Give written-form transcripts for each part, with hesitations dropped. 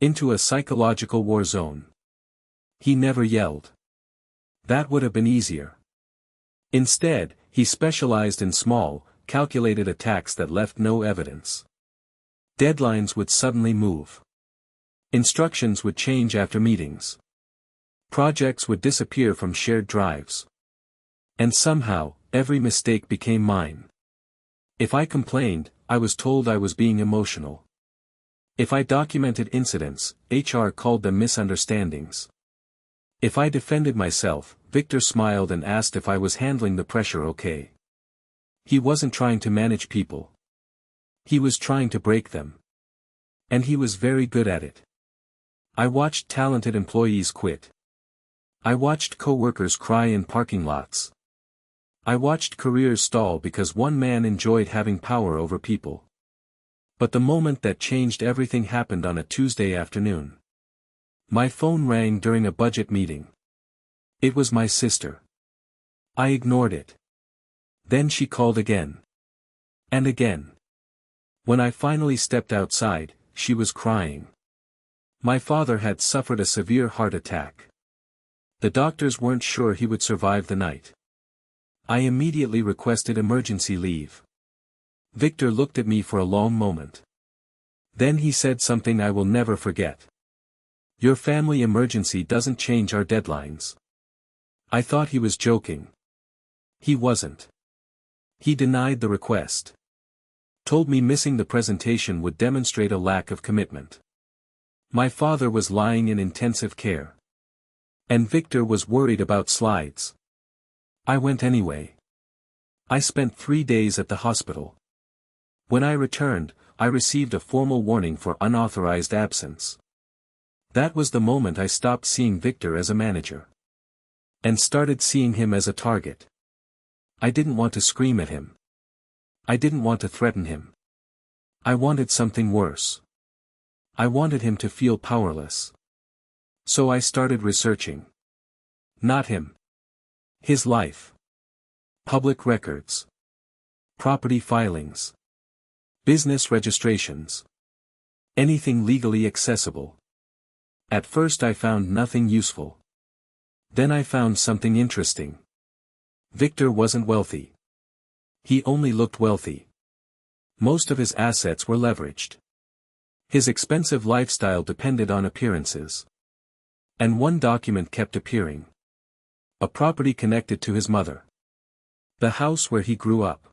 Into a psychological war zone. He never yelled. That would have been easier. Instead, he specialized in small, calculated attacks that left no evidence. Deadlines would suddenly move. Instructions would change after meetings. Projects would disappear from shared drives. And somehow, every mistake became mine. If I complained, I was told I was being emotional. If I documented incidents, HR called them misunderstandings. If I defended myself, Victor smiled and asked if I was handling the pressure okay. He wasn't trying to manage people. He was trying to break them. And he was very good at it. I watched talented employees quit. I watched coworkers cry in parking lots. I watched careers stall because one man enjoyed having power over people. But the moment that changed everything happened on a Tuesday afternoon. My phone rang during a budget meeting. It was my sister. I ignored it. Then she called again. And again. When I finally stepped outside, she was crying. My father had suffered a severe heart attack. The doctors weren't sure he would survive the night. I immediately requested emergency leave. Victor looked at me for a long moment. Then he said something I will never forget. Your family emergency doesn't change our deadlines. I thought he was joking. He wasn't. He denied the request. Told me missing the presentation would demonstrate a lack of commitment. My father was lying in intensive care. And Victor was worried about slides. I went anyway. I spent 3 days at the hospital. When I returned, I received a formal warning for unauthorized absence. That was the moment I stopped seeing Victor as a manager. And started seeing him as a target. I didn't want to scream at him. I didn't want to threaten him. I wanted something worse. I wanted him to feel powerless. So I started researching. Not him. His life. Public records. Property filings. Business registrations. Anything legally accessible. At first I found nothing useful. Then I found something interesting. Victor wasn't wealthy. He only looked wealthy. Most of his assets were leveraged. His expensive lifestyle depended on appearances. And one document kept appearing. A property connected to his mother. The house where he grew up.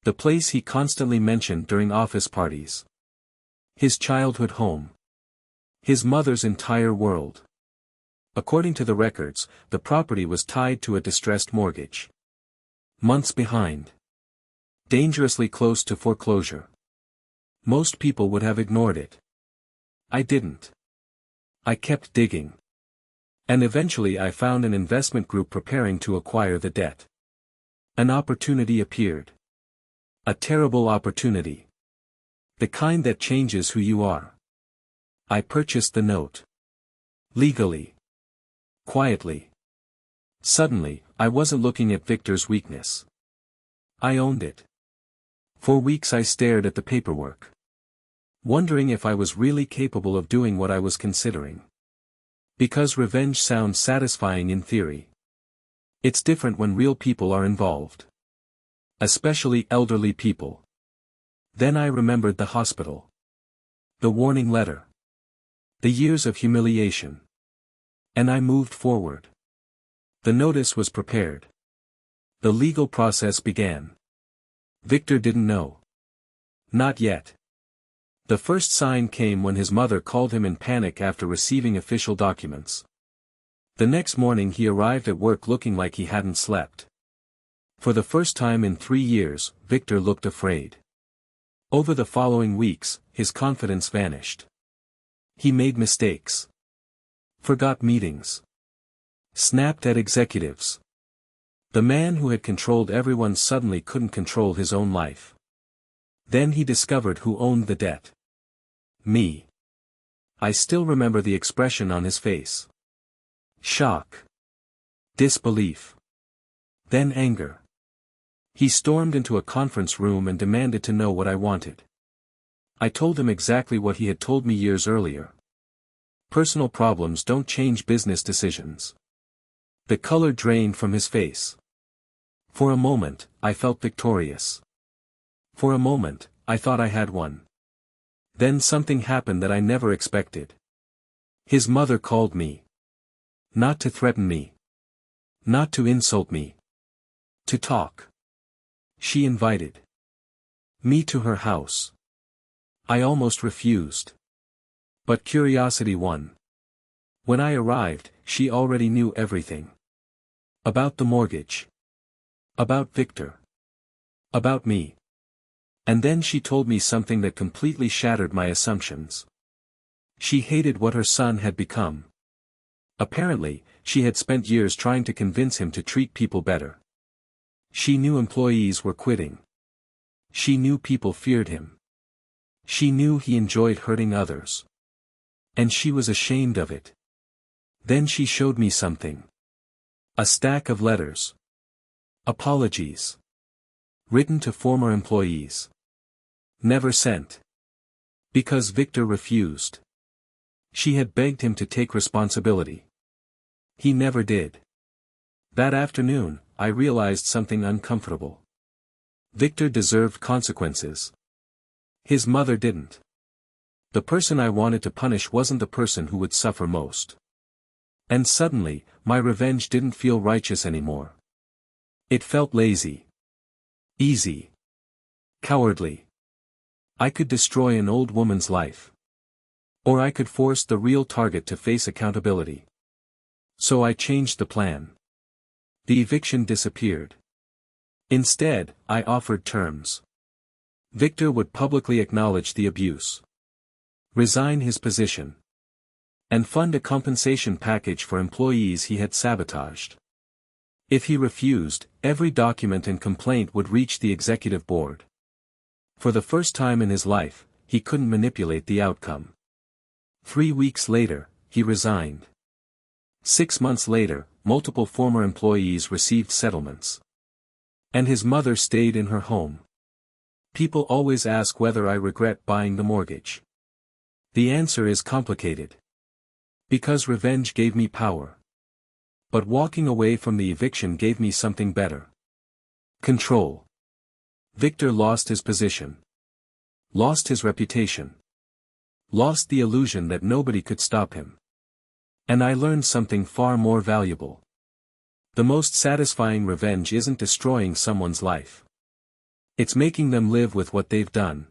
The place he constantly mentioned during office parties. His childhood home. His mother's entire world. According to the records, the property was tied to a distressed mortgage. Months behind. Dangerously close to foreclosure. Most people would have ignored it. I didn't. I kept digging. And eventually I found an investment group preparing to acquire the debt. An opportunity appeared. A terrible opportunity. The kind that changes who you are. I purchased the note. Legally. Quietly. Suddenly, I wasn't looking at Victor's weakness. I owned it. For weeks I stared at the paperwork. Wondering if I was really capable of doing what I was considering. Because revenge sounds satisfying in theory. It's different when real people are involved. Especially elderly people. Then I remembered the hospital. The warning letter. The years of humiliation. And I moved forward. The notice was prepared. The legal process began. Victor didn't know. Not yet. The first sign came when his mother called him in panic after receiving official documents. The next morning he arrived at work looking like he hadn't slept. For the first time in 3 years, Victor looked afraid. Over the following weeks, his confidence vanished. He made mistakes. Forgot meetings. Snapped at executives. The man who had controlled everyone suddenly couldn't control his own life. Then he discovered who owned the debt. Me. I still remember the expression on his face. Shock. Disbelief. Then anger. He stormed into a conference room and demanded to know what I wanted. I told him exactly what he had told me years earlier. Personal problems don't change business decisions. The color drained from his face. For a moment, I felt victorious. For a moment, I thought I had won. Then something happened that I never expected. His mother called me. Not to threaten me. Not to insult me. To talk. She invited me to her house. I almost refused. But curiosity won. When I arrived, she already knew everything. About the mortgage. About Victor. About me. And then she told me something that completely shattered my assumptions. She hated what her son had become. Apparently, she had spent years trying to convince him to treat people better. She knew employees were quitting. She knew people feared him. She knew he enjoyed hurting others. And she was ashamed of it. Then she showed me something. A stack of letters. Apologies. Written to former employees. Never sent. Because Victor refused. She had begged him to take responsibility. He never did. That afternoon, I realized something uncomfortable. Victor deserved consequences. His mother didn't. The person I wanted to punish wasn't the person who would suffer most. And suddenly, my revenge didn't feel righteous anymore. It felt lazy. Easy. Cowardly. I could destroy an old woman's life. Or I could force the real target to face accountability. So I changed the plan. The eviction disappeared. Instead, I offered terms. Victor would publicly acknowledge the abuse. Resign his position. And fund a compensation package for employees he had sabotaged. If he refused, every document and complaint would reach the executive board. For the first time in his life, he couldn't manipulate the outcome. 3 weeks later, he resigned. 6 months later, multiple former employees received settlements. And his mother stayed in her home. People always ask whether I regret buying the mortgage. The answer is complicated. Because revenge gave me power. But walking away from the eviction gave me something better. Control. Victor lost his position. Lost his reputation. Lost the illusion that nobody could stop him. And I learned something far more valuable. The most satisfying revenge isn't destroying someone's life. It's making them live with what they've done.